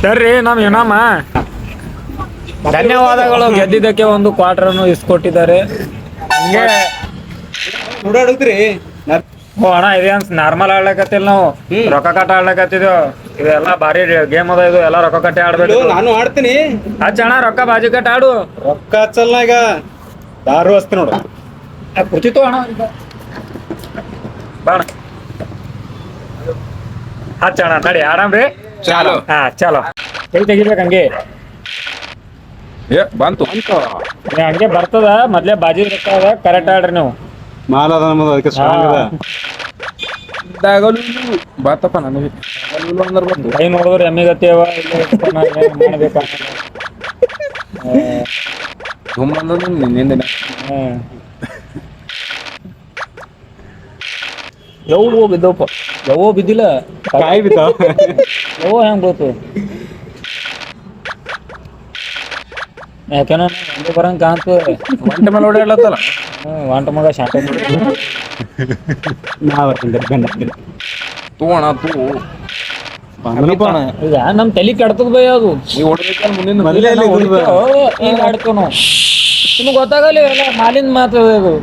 ಸರಿ ನಮ್ ಏನಮ್ಮ ಧನ್ಯವಾದಗಳು. ಗೆದ್ದಿದ್ದಕ್ಕೆ ಒಂದು ಕ್ವಾರ್ಟರ್ ಇಸ್ಕೊಟ್ಟಿದ್ದಾರೆ. ಹಿಂಗೆ ಓಡಾಡುದ್ರಿ ಅಣ್ಣ ಇದೇನ್ ನಾರ್ಮಲ್ ಆಡ್ಲಕತ್ತಿಲ್ಲ, ನಾವು ರೊಕ್ಕ ಕಟ್ಟ ಆಡ್ಲಕತ್ತಿದ್ವು. ಇದೆಲ್ಲ ಭಾರಿ ಗೇಮ್ ಅದ, ಇದು ಎಲ್ಲ ರೊಕ್ಕ ಕಟ್ಟಿ ಆಡ್ಬೇಕು. ನಾನು ಆಡ್ತೀನಿ. ಹಚ್ಚಣ ರೊಕ್ಕ ಬಾಜು ಕಟ್ಟ ಆಡು. ರೊಕ್ಕ ಹಚ್ಚಲ್ಲ ಈಗ, ದಾರು ಹಚ್ತಿ ನೋಡು. ಕುಚಿತು ಅಣ್ಣ ಬಾಣ ಹಚ್ಚಣ ನಡಿ ಆರಾಮ್ರಿ. ಚಾಲು. ಹಾ ಚಲೋ ಕೈ ತೆಗಿಬೇಕು ಹಂಗೆ. ಬಂತು ಹಂಗೆ ಬರ್ತದ. ಮೊದ್ಲೇ ಬಾಜಿ ಇರ್ತದ, ಕರೆಕ್ಟ್ ಆಡ್ರಿ ನೀವು. ಮಾಲ ಅದ ನಮ್ಮದು, ಅದಕ್ಕೆ ಸ್ಟ್ರಾಂಗ್ ಅದ. ಬಾತಪ್ಪ ನನಗೆ ಕೈ ನೋಡಿದ್ರೆ ಎಮ್ಮಿಗತ್ತೇವ ಮಾಡ್ಬೇಕ. ನಿನ್ನಿಂದ ಯವು ಬಿದ್ದವಪ್ಪ, ಯವು ಬಿದ್ದಿಲ್ಲ, ಕಾಯಿ ಬಿದ್ದಾವ. ಯವು ಹೆಂಗ್ ಬೇಕು ಯಾಕೆನ ಒಂದೇ ಬರಂಗ್ ಕಾಣ್ತದೆ. ಒಂಟೆ ಮೇಲೆ ಓಡಾಡ್ಲತ್ತಲ್ಲ. ಒಂಟ ಮಗ ಶಾಂತ ತೂ ಅಣ್ಣ ತೂ ಈಗ ನಮ್ ತಲಿ ಕೆಡ್ತದ ಬೈ. ಅದು ನೀವು ಹೊಡ್ಬೇಕಲ್ಲ ಮುಂದಿನ ಈಗ ಆಡ್ತೇವ್ ನಾವು. ನಿಮ್ಗೆ ಗೊತ್ತಾಗಲ್ಲ ಇವೆಲ್ಲ ಮಾಲಿಂದ ಮಾತು. ಅದು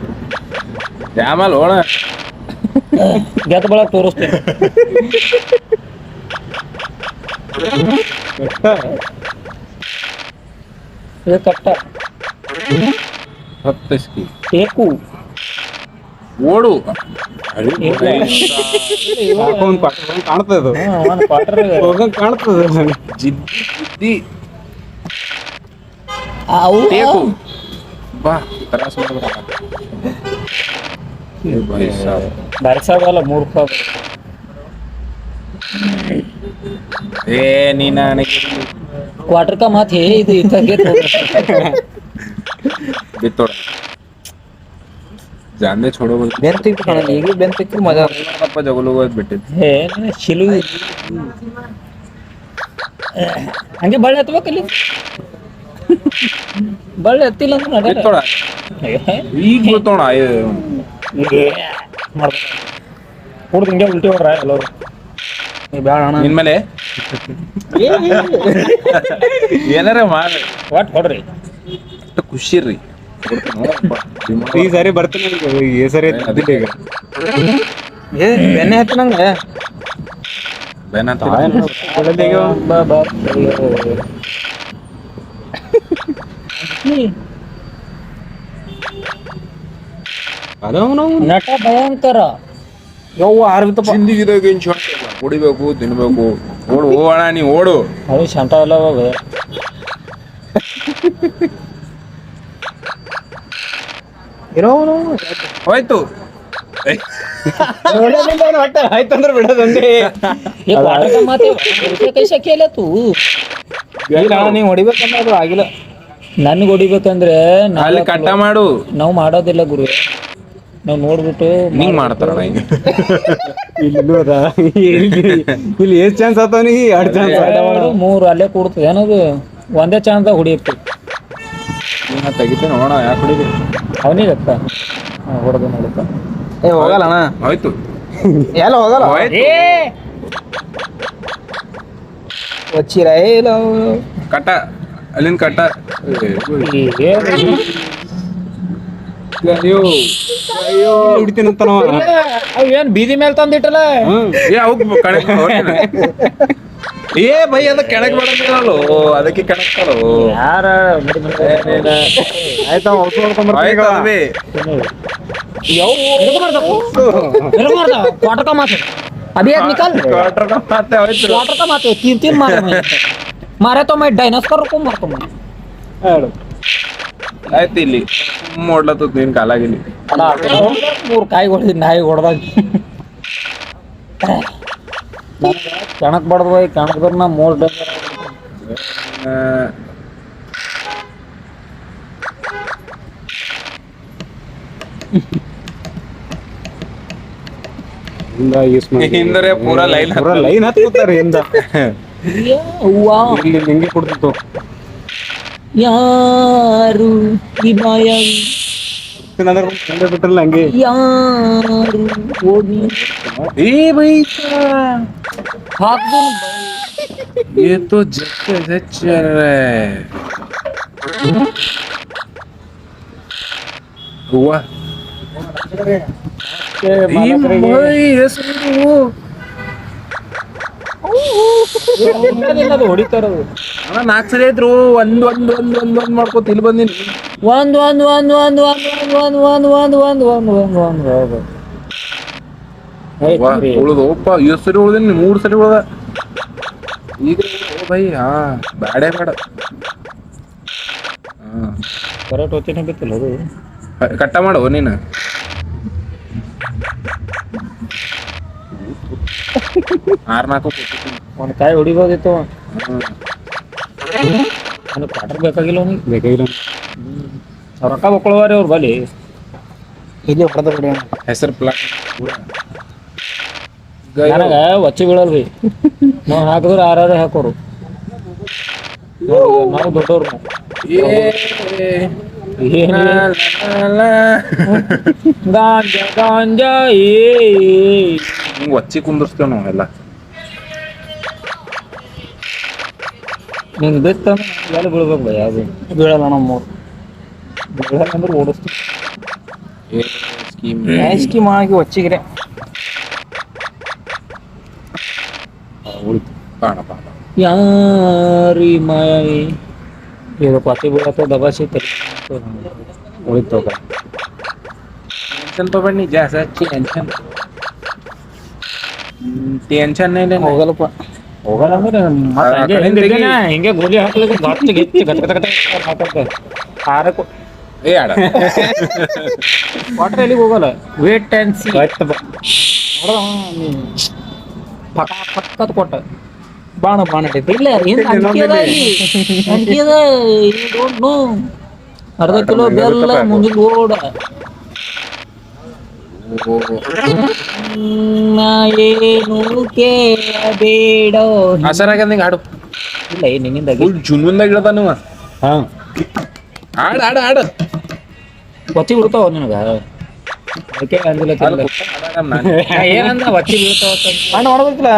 ಆಮೇಲೆ ಓಣ ಗೆದ್ದ ಬಳಕ್ ತೋರಿಸ್ತೇನೆ. ಇದು ಕಟ್ಟ ಹತ್ತಿಸ್ಕಿ ಟೇಕು ಓಡು ಕಾಣ್ತದ, ಒಂದು ಕ್ವಾರ್ಟರ್ ಕಾಣ್ತದ. ಜಿದ್ದಿ ಅವು ಟೇಕು ಬಾ ತ್ರಾಸ ಮಾಡಿದ್ರೆ ಬಾರಿ ಸಾಬಲ್ಲ ಮೂರ್ಖ. ಏ ನೀನ क्वार्टर का मात है ಇದು ಇತ್ತಗೆ ಬಿತ್ತೋಡ ಜಾಂದೆ छोड़ो ಬೆಂತಿ ಕಣ ಈಗ ಬೆಂತಿ ಮಜಾ ಅಪ್ಪ ಜಗಲುಗ ಬಿಟ್ಟಿದ್ದು. ಹೇ ಶಿಲು ಹಂಗೆ ಬಳ್ಳಿ ಹತ್ಬೇಕಲ್ಲಿ. ಬಳ್ಳಿ ಹತ್ತಿಲ್ಲ ಅಂದ್ರೆ ಬಿತ್ತೋಡ ಈಗ ಬಿತ್ತೋಣ ಕುಡ್ದು ಹಿಂಗೆ ಉಲ್ಟಿ ಹೊಡ್ರ ಎಲ್ಲರೂ. ಬ್ಯಾಡ ಅಣ್ಣ ನಿನ್ಮೇಲೆ ಏನಾರ ಮಾಡಿ ಒಟ್ಟು ಹೊಡ್ರಿ. ಖುಷಿ ರೀ. ಈ ಸಾರಿ ಬರ್ತೀನಿ, ಈ ಸಾರಿ ಈಗ ಬೆನ್ನೆ ಹತ್ತ ನಂಗೆ ಬೇನಂತ ನಟ ಭಯಂಕರ ಯವ್ವ ಆರ್ಬಿತ್ತಪ್ಪ. ಜಿಂದಿಗಿದಾಗ ಏನ್ ಕುಡಿಬೇಕು ತಿನ್ಬೇಕು. ಓಡು ಓಣ ನೀ ಓಡು. ಅದು ಶಂಟ ಎಲ್ಲ ಇರೋನು ಹೋಯ್ತು. ಆಯ್ತಂದ್ರೆ ಬಿಡೋದಂದ್ರೆ ಮಾತೆ ಕೈಸ ಕೇಳ ತೂ ನೀವು ಹೊಡಿಬೇಕಂದ್ರೆ ಆಗಿಲ್ಲ. ನನ್ಗೆ ಹೊಡಿಬೇಕಂದ್ರೆ ಅಲ್ಲಿ ಕಟ್ಟ ಮಾಡು. ನಾವು ಮಾಡೋದಿಲ್ಲ ಗುರು. ನಾವು ನೋಡ್ಬಿಟ್ಟು ಹಿಂಗ್ ಮಾಡ್ತಾರಣ ಈಗ. ಇಲ್ಲಿ ಎಷ್ಟ್ ಚಾನ್ಸ್ ಆತಾವನಿ? 2 ಚಾನ್ಸ್, 3 ಅಲ್ಲೇ ಕೊಡ್ತದೆ ಏನದು. ಒಂದೇ ಚಾನ್ಸ್ದಾಗ ಹೊಡಿಯಕ್ಕೆ ತೆಗಿತೇನೆ ನೋಡ. ಯಾಕೆ ಹೊಡಿದೆ ಅವನಿಗೆ ಅಕ್ಕ ಹೊಡೆದು ನೋಡಕ್ಕ. ಏ ಹೋಗಲ್ಲ ಅಣ್ಣ, ಹೋಯ್ತು ಎಲ್ಲ ಹೋಗಲ್ಲ. ವಚ್ಚಿರ ಇಲ್ಲ ಕಟ್ಟ ಅಲ್ಲಿಂದ ಕಟ್ಟ. ಹಿಡಿತೀನಂತ ಏನ್ ಬೀದಿ ಮೇಲೆ ತಂದಿಟ್ಟಲ್ಲ. ಏ ಬೈ ಅದ ಕೆಣಕ್ ಬೇಡಲ್ಲೋ, ಅದಕ್ಕೆ ಕೆಣಕ್ತಾರೋ ಯಾರ ಆಯ್ತಾ? क्वार्टर का मात है अभी एक निकाल क्वार्टर का मात है 3 मारे मैं मारे तो मैं डायनासोर को मारता हूं. ಆಯ್ತು ಇಲ್ಲಿ ಓಡ್ಲತ್ತ ನೀನ್ ಕಾಲಾಗಿಲ್ಲಿ. 3 ಕಾಯಿ ಹೊಡೆದಿ ನಾಯಿ ಹೊಡೆದಾಗ ಕಣಕ್ ಬಡ್ದು ಬೈ. ಕಣಕ್ದ್ರ ನಾ 3 ಡಂಗರ್ ಹಿಂದರೆ ಪೂರಾ ಲೈನ್ ಹತ್ತಾರೆ ಹಿಂದ. ಇಲ್ಲಿ ಹೆಂಗೆ ಕೊಡ್ತಿತ್ತು ಯಾರು ಈ ಮಾಯ ಬಿಟ್ಟಲ್ಲ ಹಂಗೆ. ಯಾರು ಏ ಬೈ ಹಾಕ್ದು ये तो जैसे से चल रहा है हुआ ಹೊಡಿತಾರದು ನಾಲ್ಕು ಸರಿ ಆಯ್ತು ಒಂದ್ ಒಂದ್ ಒಂದ್ ಒಂದ್ ಒಂದ್ ಮಾಡ್ಕೋತ ಇಲ್ಲಿ ಬಂದಿನಿ ಒಂದ್ ಒಂದ್ ಒಂದ್ ಒಂದ್ ಒಂದ್ ಒಂದ್ ಒಂದ್ ಒಂದ್ ಒಂದ್ ಒಂದ್ ಒಂದ್ ಒಂದ್ ಉಳ್ದೋಪ್ಪ ಎಷ್ಟು ಸರಿ ಉಳ್ದಿನಿ 3 ಸರಿ ಉಳ್ದ ಈಗ ಬೈ ಹಾ ಬ್ಯಾಡೇ ಬೇಡ ಹಾ ಕರೆಕ್ಟ್ ಹೊತ್ತಿನ ಬೇಕಿಲ್ಲ ಅದು ಕಟ್ಟ ಮಾಡು ನೀನು ಆರ್ನಾಲ್ಕು ಒಂದ್ ಕಾಯಿ ಹೊಡಿಬೋದಿತ್ತು ನನಗೆ ಕ್ವಾರ್ಟರ್ ಬೇಕಾಗಿಲ್ಲ ಅವನಿಗೆ ಬೇಕಾಗಿಲ್ಲ ರೊಕ್ಕ ಬಕ್ಕೊಳ್ಳುವಾರಿ ಅವ್ರು ಬಲಿ ಇಲ್ಲಿ ಹೊಡೆದ ಬಿಡಿ ಹೆಸರು ಪ್ಲಾಟ್ ನನಗ ಒಚ್ಚಿ ಬೀಳಲ್ ಬಿ ನಾವು ಹಾಕಿದ್ರೆ ಯಾರು ಹಾಕೋರು ನಾವು ದೊಡ್ಡವ್ರು ಗಾಂಜಾ ಗಾಂಜಾ ಹಿಂಗ್ ಒಚ್ಚಿ ಕುಂದಿರ್ತೇವ್ ನಾವು ಎಲ್ಲ ನಿಂಗೆ ಬಿತ್ತ ಎಲ್ಲ ಬೀಳ್ಬೇಕು ಭಯ ಅದು ಬೀಳಲ್ಲ ನಮ್ಮವ್ರು ಬೀಳಲ್ಲ ಅಂದ್ರೆ ಓಡಿಸ್ತೀವಿ ಸ್ಕೀಮ್ ಐಸ್ಕಿ ಮಾಡಿ ಒಚ್ಚಿಗ್ರೆ ಉಳಿತು ಬಾಣ ಬಾಣ ಯಾರಿ ಮಾಯಿ ಇದು ಪತಿ ಬೀಳತ್ತ ದಬಾಸಿ ಉಳಿತು ಟೆನ್ಷನ್ ತಗೊಂಡಿ ಜಾಸ್ತಿ ಟೆನ್ಷನ್ ಟೆನ್ಷನ್ ಇಲ್ಲ ಹೋಗಲ್ಲಪ್ಪ ಹೋಗಲ್ಲ ಅಂದ್ರೆ ಮತ್ತೆ ಹಂಗೆ ಹಿಂದಿರ್ಗಿನ ಹಿಂಗೆ ಗೋಲಿ ಹಾಕ್ಲಿಕ್ಕೆ ಗಟ್ಟಿ ಗೆತ್ತಿ ಗಟ್ಟ ಗಟ್ಟ ಗಟ್ಟ ಮಾತಾಡ್ತಾರೆ ಆರಕ್ಕೂ ಏ ಆಡ ವಾಟರ್ ಎಲ್ಲಿಗೆ ಹೋಗಲ್ಲ ವೇಟ್ ಆ್ಯಂಡ್ ಸಿ ಪಕ್ಕದ ಕೊಟ್ಟ ಬಾಣ ಬಾಣ ಇಟ್ಟೈತಿ ಇಲ್ಲ ಏನು ಅಂಜಿಕೆ ಅದ ಇಲ್ಲಿ ಅಂಜಿಕೆ ಅದ ಡೋಂಟ್ ನೋ ಅರ್ಧ ಕಿಲೋ ಬೆಲ್ಲ ಮುಂಜಾನೆ ಓಡ ನಾ ಏನು ಕೇಳಬೇಡೋ ಹಸರಾಗ ಹಾಡು ಇಲ್ಲ ನಿನ್ನಿಂದ ಫುಲ್ ಜುನ್ಮಂದಾಗ ಇಡದ ನೀವು ಹಾ ಹಾಡು ಹಾಡು ಹಾಡು ಒಚ್ಚಿ ಬಿಡ್ತಾವ ನಿನಗ ಅದಕ್ಕೆ ಅಂದಿಲ್ಲ ಏನಂದ ಒಚ್ಚಿ ಬೀಳ್ತಾವ ಬಾಣ ಹೊಡೆದಿಲ್ಲ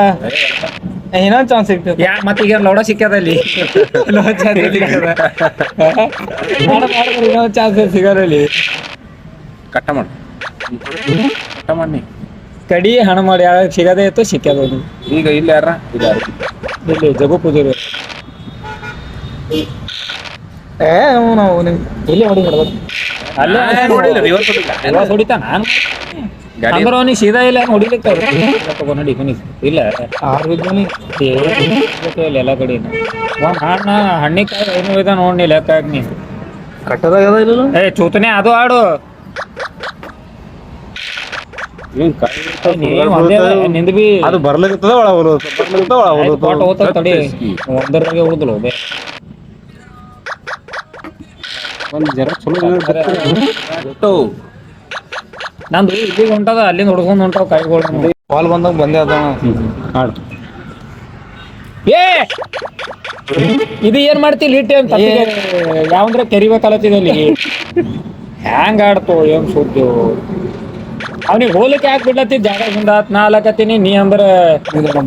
ಇನ್ನೊಂದು ಚಾನ್ಸ್ ಸಿಗ್ತೈತಿ ಮತ್ತೀಗ ಲೌಡ ಸಿಕ್ಕದಲ್ಲಿ ಇನ್ನೊಂದು ಚಾನ್ಸ್ ಸಿಗೋದಲ್ಲಿ ಕಟ್ಟ ಮಾಡು ಕಟ್ಟ ಮಾಡಿ ಕಡಿ ಹಣ ಮಾಡಿ ಯಾವಾಗ ಸಿಗದೇ ಇತ್ತು ಸಿಕ್ಕದ ಈಗ ಇಲ್ಲ ಯಾರ ಇಲ್ಲ ಇಲ್ಲಿ ಜಗು ಪೂಜಾರಿ ನಾವು ಇಲ್ಲಿ ಹೊಡಿ ಹೊಡೆದ ಅಲ್ಲೇ ನೋಡಿಲ್ಲ ರಿವರ್ಸ್ ಹೊಡಿಲ್ಲ ಹೊಡಿತಾ ನಾನು ಗಾಡಿ ಅಂದ್ರೆ ಅವನಿಗೆ ಸೀದಾ ಇಲ್ಲ ಹೊಡಿಲಿಕ್ಕೆ ತಗೋ ನಡಿ ಅವನಿಗೆ ಇಲ್ಲ ಆರು ಬಿದ್ದವನಿ ಎಲ್ಲ ಕಡೆ ಒಂದ್ ಹಣ್ಣಿಕಾಯಿ ಏನು ಇದ ನೋಡಿ ಲೆಕ್ಕ ನೀ ಕಟ್ಟದಾಗ ಇಲ್ಲ ಏ ಚೂತನೆ ಅದು ಆಡು ಏನ್ ನಿಂದ ಬಿ ಅದು ಬರ್ಲಿಕ್ಕದ ಒಳ ಪಾಟ್ ಹೋಗ್ತಾವ ತಡಿ ಒಂದರಾಗೆ ಉಳಿದಳು ಬೇ ಒಂದ್ ಜರ ಚಲೋ ನಂದು ಇಲ್ಲಿಗೆ ಹೊಂಟದ ಅಲ್ಲಿಂದ ಹುಡ್ಕೊಂಡ್ ಹೊಂಟಾವ ಕಾಯಿಗಳು ಬಾಲ್ ಬಂದಾಗ ಬಂದೇ ಅದ ಹಾಡು ಏ ಇದು ಏನ್ ಮಾಡ್ತಿ ಲಿಟ್ ಅಂತ ಯಾವಂದ್ರೆ ಕೆರಿಬೇಕಲ್ಲತ್ತಿದ ಅಲ್ಲಿಗೆ ಹ್ಯಾಂಗ ಆಡ್ತು ಏನ್ ಸುದ್ದು ಅವನಿಗೆ ಹೋಲಿಕೆ ಯಾಕೆ ಬಿಡ್ಲತ್ತಿದ್ ಜಾಗ ಹಿಂದ ನಾ ಅಲಕತ್ತೀನಿ ನೀ ಅಂದ್ರ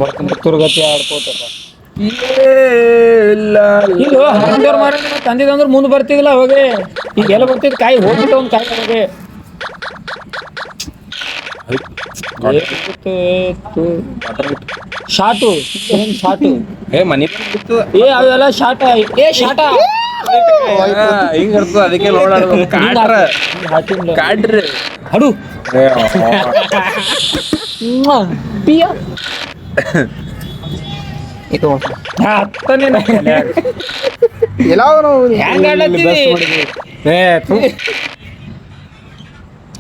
ಬರ್ತೀನಿ ತುರ್ಗತಿ ಆಡ್ಕೋತಪ್ಪ ಇಲ್ಲ ಇಲ್ಲ ಹಂಗವ್ರ ಮಾರ ತಂದಿದಂದ್ರ ಮುಂದೆ ಬರ್ತಿದಿಲ್ಲ ಅವಾಗೆ ಈಗ ಎಲ್ಲ ಬರ್ತಿದ್ ಕಾಯಿ ಹೋಗ್ಬಿಟ್ಟು ಒಂದ್ ಕಾಯಿ ಅವಾಗೆ ಶಾಟು ಏನ್ ಶಾಟು ಏ ಮನಿ ಬಿತ್ತು ಏ ಅವೆಲ್ಲ ಶಾಟ ಏ ಶಾಟ ಹಿಂಗ ಇರ್ತದ ಅದಕ್ಕೆ ನೋಡಾಡ್ದು ಕಾಟ್ರ ಕಾಡ್ರಿ ಹಡು ಪಿಯ ಇದು ಹತ್ತನೇ ಎಲ್ಲ ಹೆಂಗ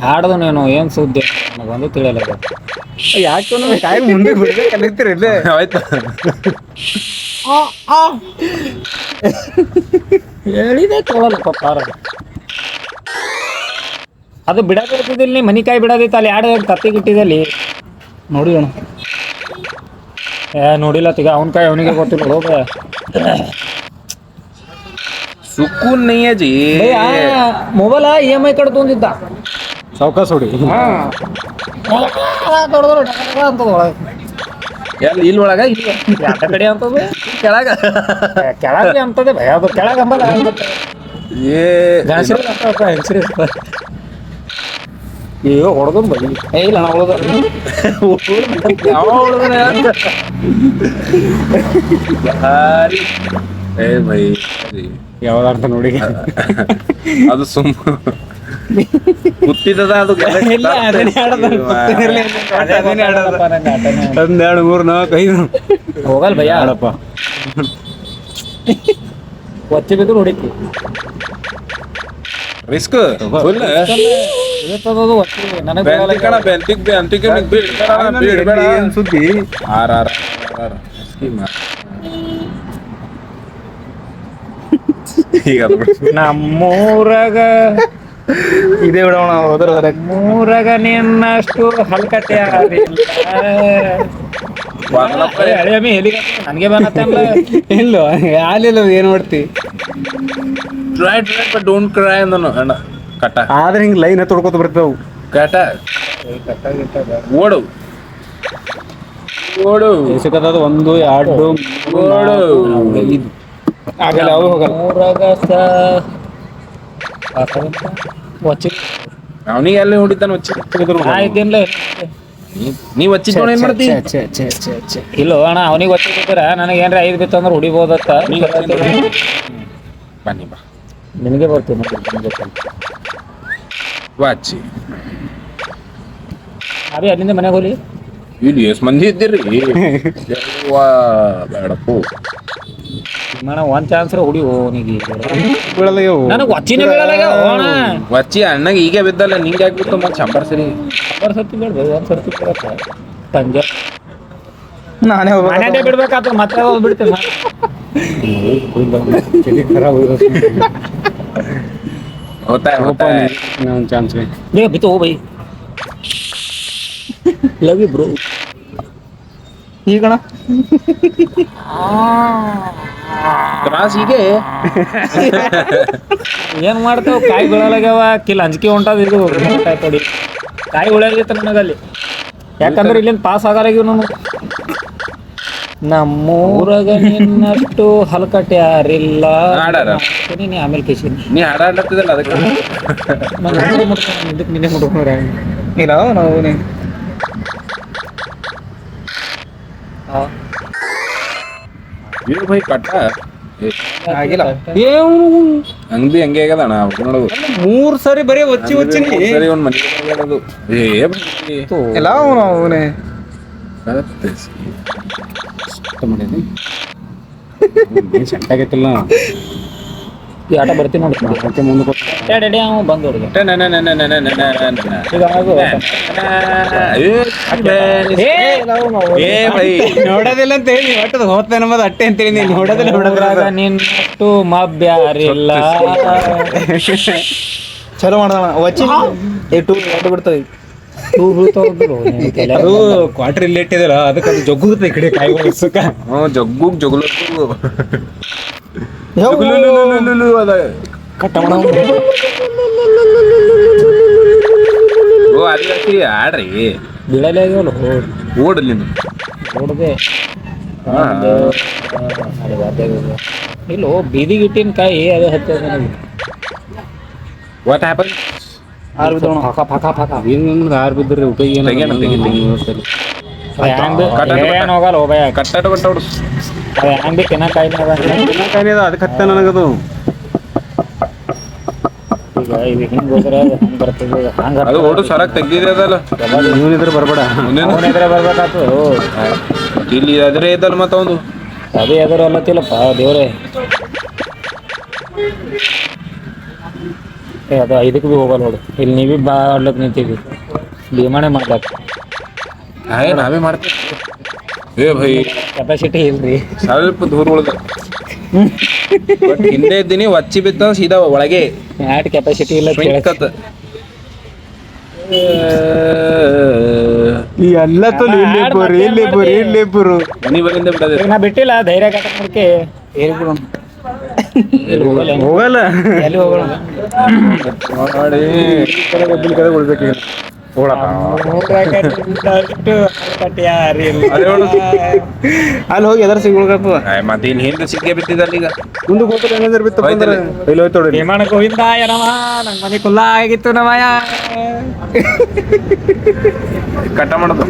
ಆಡದು ನೀನು ಏನ್ ಸುದ್ದಿ ನನಗೊಂದು ತಿಳಿಯಲ್ಲ ಯಾಕೆ ಕಾಯಿ ಮುಂದೆ ಬಿಡ್ಬೇಕು ಕಲಿತೀರಿ ಇಲ್ಲೇ ಆಯ್ತು ಹೇಳಿದೆ ಕೇಳಲ್ಲಪ್ಪ ಪಾರ ಅದು ಬಿಡದಿರ್ತಿದ್ದಿಲ್ಲ ನೀ ಮನಿಕಾಯಿ ಬಿಡೋದಿತ್ತು ಅಲ್ಲಿ ಆಡ ತತ್ತಿಗೆ ಇಟ್ಟಿದಲ್ಲಿ ನೋಡಿ ಅಣ್ಣ ಏ ನೋಡಿಲ್ಲ ತಿಗ ಅವನ ಕಾಯಿ ಅವನಿಗೆ ಗೊತ್ತಿಲ್ಲ ಹೋಗ ಸುಕೂನ್ ನೈ ಅಜಿ ಮೊಬೈಲ್ EMI ಕಡೆ ತೊಂದಿದ್ದ ಸಾವ್ಕಾಸ್ ಹೊಡಿ ಎಲ್ಲಿ ಇಲ್ಲಿ ಒಳಗ ಯಾತ ಕಡೆ ಅಂತದ ಕೆಳಗ ಕೆಳಗೆ ಅಂತದೆ ಭಯ ಅದು ಕೆಳಗೆ ಅಂಬಲ್ಲ ಏ ಗಣಸರಿ ಅಂತಪ್ಪ ಹೆಂಗಸರಿ ಅಯ್ಯೋ ಹೊಡೆದು ಬಲಿ ಏ ಇಲ್ಲ ನಾ ಹೊಡೆದ ಯಾವ ಹುಡುಗನ ಏ ಭೈ ಯಾವ್ದಾರ್ಥ ನೋಡಿ ಅದು ಸುಮ್ಮ ಗೊತ್ತಿದ್ದದ ಅದು ಇಲ್ಲ ಅದನ್ನೇ ಆಡೋದು ಅದನ್ನೇ ಆಡೋದು ಒಂದೆರಡು ಮೂರು ನಾಲ್ಕು ಐದು ಹೋಗಲ್ ಭಯ ಆಡಪ್ಪ ಒಚ್ಚಿ ಬಿದ್ದು ಹೊಡಿತಿ ರಿಸ್ಕ್ ಫುಲ್ ಇರುತ್ತದದು ಒಚ್ಚಿ ನನಗೆ ಬೆಂತಿ ಕಣ ಬೆಂತಿಗೆ ಬಿಡ್ಬೇಡ ಏನ್ ಸುದ್ದಿ ಆರ್ ಸ್ಕೀಮ್ ಈಗ ಅದು ಬಿಡು. ನಮ್ಮೂರಾಗ ಇದೇ ಬಿಡೋಣ ಹೋದ್ರ ನಮ್ಮೂರಾಗ ನಿನ್ನಷ್ಟು ಹಲ್ಕಟ್ಟೆ ಹಳೆಯಮ್ಮಿ ಎಲ್ಲಿಗೆ ನನಗೆ ಬಂದತ್ತಲ್ಲ ಇಲ್ಲ ಆಲಿಲ್ಲ ಏನ್ ಮಾಡ್ತಿ ಟ್ರೈ ಬಟ್ ಡೋಂಟ್ ಕ್ರೈ ಅಂದನು ಅಣ್ಣ ಕಟ್ಟ ಆದ್ರೆ ಹಿಂಗ್ ಲೈನ್ ತೊಡ್ಕೊತ ಬರ್ತಾವು ಕಟ ಓಡು ಓಡು ಸಿಕ್ಕದ ಒಂದು ಎರಡು ಓಡು ಆಗಲ್ಲ ಅವು ಹೋಗಲ್ಲ ಊರಾಗ ಒಚ್ಚಿ ಅವನಿಗೆ ಎಲ್ಲಿ ಹೊಡಿತಾನ వచ్చి ನಾ ಇದ್ದೇನ್ಲ ನೀವ್ ಹಚ್ಚಿಕೊಂಡು ಏನ್ ಮಾಡ್ತಿ ಇಲ್ಲ ಅಣ್ಣ ಅವನಿಗೆ ಒಚ್ಚಿದ್ರ ನನಗೆ ಏನ್ರ 5 ಬಿತ್ತು ಅಂದ್ರೆ ಹೊಡಿಬೋದತ್ತ ಬನ್ನಿ ಬಾ ನಿನಗೆ ಬರ್ತೀನಿ ವಾಚಿ ಅಭಿ ಅಲ್ಲಿಂದ ಮನೆಗೆ ಹೋಗಿ ಇಲ್ಲಿ ಎಷ್ಟು ಮಂದಿ ಇದ್ದೀರಿ ಬೇಡಪ್ಪು ಮನ ಒಂದ್ ಚಾನ್ಸ್ ಹೊಡಿ ಅವನಿಗೆ ಬೀಳಲ್ಲ ಇವು ನನಗೆ ಒಚ್ಚಿನ ಬೀಳಲಾಗ ಹೋಣ ವಚ್ಚಿ ಅಣ್ಣಗೆ ಈಗ ಬಿದ್ದಲ್ಲ ನಿಂಗೆ ಆಗ್ಬಿಟ್ಟು ಮತ್ತೆ ಶಂಬರ್ ಸರಿ ಒಂದ್ ಸರ್ತಿ ಬೀಳ್ಬೇಕು ಒಂದ್ ಸರ್ತಿ ಬೀಳತ್ತ ತಂಜೆ ನಾನೇ ಮನೆ ಹೋಗ್ಬೇಕು ಬಿಡ್ಬೇಕಾದ್ರೆ ಮತ್ತೆ ಹೋಗ್ಬಿಡ್ತೀನಿ ಚಳಿ ಖರಾಬ್ ಹೋಗ್ತಾ ಒಂದು ಚಾನ್ಸ್ ಬೇಗ ಬಿತ್ತು ಹೋ ಬೈ ಲವ್ ಯು ಬ್ರೋ ಈಗಣ ಕ್ರಾಸ್ ಹೀಗೆ ಏನ್ ಮಾಡ್ತಾವ ಕಾಯಿ ಬೀಳಲಾಗ್ಯಾವ ಕಿಲ್ ಅಂಜಿಕೆ ಹೊಂಟದ ಇದು ತೊಡಿ ಕಾಯಿ ಉಳಿಯಾಗಿತ್ತು ನನಗಲ್ಲಿ ಯಾಕಂದ್ರೆ ಇಲ್ಲಿಂದ ಪಾಸ್ ಆಗಾರಾಗಿವ್ ನಾನು ನಮ್ಮೂರಾಗ ನಿನ್ನಷ್ಟು ಹಲ್ಕಟ್ಟೆ ಯಾರಿಲ್ಲ ಆಡಾರ. ನೀ ಆಮೇಲೆ ಕಿಸಿನಿ ನೀ ಹಾಡಾಡ್ಲತ್ತಿದಲ್ಲ ಅದಕ್ಕೆ ಇದಕ್ಕೆ ನಿನ್ನೆ ಮುಟ್ಕೊಂಡ್ರೆ ಇಲ್ಲ ನಾವು ಏನು ಭೈ ಕಟ್ಟ ಆಗಿಲ್ಲ ಹಂಗ್ ಬಿ ಹಂಗೆ ಆಗ್ಯದ ಅಣ್ಣ ಅವ್ರು ನೋಡು 3 ಸರಿ ಬರೀ ಒಚ್ಚಿ ಒಚ್ಚಿನಿ ಸರಿ ಒಂದ್ ಮನೆ ಆಗ್ಯದದು ಏ ಭೈ ಎಲ್ಲ ಅವನೇ ಸೆಟ್ಟಾಗೈತಿಲ್ಲ ಈ ಆಟ ಬರ್ತೀನಿ ನೋಡಿ ಮತ್ತೆ ಮುಂದೆ ಕೊಟ್ಟು ರೆಡಿ ಅವ ಬಂದು ಹುಡುಗ ಏ ಭೈ ನೋಡೋದಿಲ್ಲ ಅಂತ ಹೇಳಿ ಒಟ್ಟದ ಹೋಗ್ತಾನೆ ನಮ್ಮದು ಅಟ್ಟೆ ಅಂತೇಳಿ ನೀನು ನೋಡೋದಿಲ್ಲ ಊರಾಗ ನಿನ್ನಷ್ಟು ಮಬ್ಬ್ಯಾರಿಲ್ಲ ಚಲೋ ಮಾಡೋಣ ವಚ್ಚಿ ಟೂ ಎರಡು ಬಿಡ್ತದೆ ಅದು ಕ್ವಾರ್ಟರ್ ಇಲ್ಲೇ ಇಟ್ಟಿದಾರ ಅದಕ್ಕೆ ಅದು ಜಗ್ಗುತ್ತೆ ಈ ಕಡೆ ಕಾಯಿ ಒಳಸಕ್ಕ ಜಗ್ಗು ಜಗುಲು ಅದ ಕಟ್ಟ ಮಾಡ ಓ ಆದಿವಾಸಿ ಆಡ್ರಿ ಬೀಳಲೇ ಆಗ್ಯಾವಲ್ಲ ಓಡಲಿ ನೋಡ್ದೆ ಇಲ್ಲೋ ಬೀದಿಗೆ ಇಟ್ಟಿನ ಕಾಯಿ ಅದು ಹತ್ತದ ನನಗೆ ವಾಟ್ ಹ್ಯಾಪನ್ ಆರು ಬಿದ್ದೋಣ ಫಕ ಫಕ ಫಕ ಏನು ಯಾರು ಬಿದ್ದರೆ ಉಪಯೋಗ ತೆಗಿಯೋಣ, ಏನ್ ಹೋಗಲ್ಲ ಹೋಗ ಕಟ್ಟಾಟ ಕಟ್ಟ ಹುಡು ಅದ ಹೆಂಗ್ ಬಿ ತಿನ್ನ ಕಾಯಿ ಕಾಯಿನ ಅದಕ್ಕೆ ಹತ್ತ ನನಗದು ಈಗ ಇದು ಹಿಂಗ್ ಹೋದ್ರೆ ಹಂಗ್ ಬರ್ತದೆ ಹಂಗ ಅದು ಓಡು ಸರಕ್ ತೆಗ್ದಿದೆ ಅದಲ್ಲ ಇವನಿದ್ರೆ ಬರಬೇಡ ಅವನೆದ್ರೆ ಬರ್ಬೇಕಾತು ಇಲ್ಲಿ ಅದ್ರೆ ಇದ್ದಲ್ಲ ಮತ್ತ ಒಂದು ಅದೇ ಎದುರು ಅಲ್ಲತ್ತಿಲ್ಲಪ್ಪ ದೇವ್ರೆ ಏ ಅದು 5ಕ್ಕೆ ಬಿ ಹೋಗಲ್ಲ ನೋಡು ಇಲ್ಲಿ ನೀವೇ ಬಾ ಆಡ್ಲಕ್ ನಿಂತೀವಿ ಭೀಮಾಣೆ ಮಾಡ್ಲಾಕ ನಾವೇ ಮಾಡ್ತೀವಿ ಏ ಭೈ ಕೆಪಾಸಿಟಿ ಇಲ್ರಿ ಸ್ವಲ್ಪ ದೂರ ಉಳ್ದ ಬಟ್ ಹಿಂದೆ ಇದ್ದೀನಿ ಒಚ್ಚಿ ಬಿದ್ದ ಸೀದಾ ಒಳಗೆ ಆಟ ಕೆಪಾಸಿಟಿ ಇಲ್ಲ ಸ್ವಿಂಕತ್ ಈ ಎಲ್ಲ ತೊಲಿ ಇಲ್ಲಿ ಬರು ಮನಿ ಬರಿಂದ ಬಿಡದೆ ನಾ ಬಿಟ್ಟಿಲ್ಲ ಧೈರ್ಯ ಕಾಟ ನೋಡ್ಕೆ ಏರಿ ಬಿಡೋಣ ಎಲ್ಲಿ ಹೋಗಲ್ಲ ಹೋಗಲ್ಲ ಎಲ್ಲಿ ಹೋಗೋಣ ಮಾಡಿ ಒಬ್ಬನ ಕಡೆ ಉಳ್ಬೇಕು ಊರಾಗ ನಿನ್ನಷ್ಟು ಕಟ್ಟಿ ಯಾರಿಲ್ಲ. ಅದೇ ನೋಡು. ಅಲ್ಲಿ ಹೋಗಿ ಎದರ್ ಸಿಗ್ಬೇಕಪ್ಪ ಮತ್ತೆ ಇಲ್ಲಿ ಹಿಂದೆ ಸಿಕ್ಕೇ ಬಿತ್ತಿದ್ದಲ್ಲ ಈಗ ಮುಂದೆ ಹೋಗ್ತಾರೆ ಏನಾದ್ರು ಬಿತ್ತಪ್ಪ ಅಂದ್ರೆ ಇಲ್ಲಿ ಹೋಯ್ತೋಡಿ ವಿಮಾನ ಗೋವಿಂದ ಏನವ ನಂಗ್ ಮನೆ ಕುಲ್ಲ ಆಗಿತ್ತು ನಮಯ. ಕಟ್ಟ ಮಾಡೋದು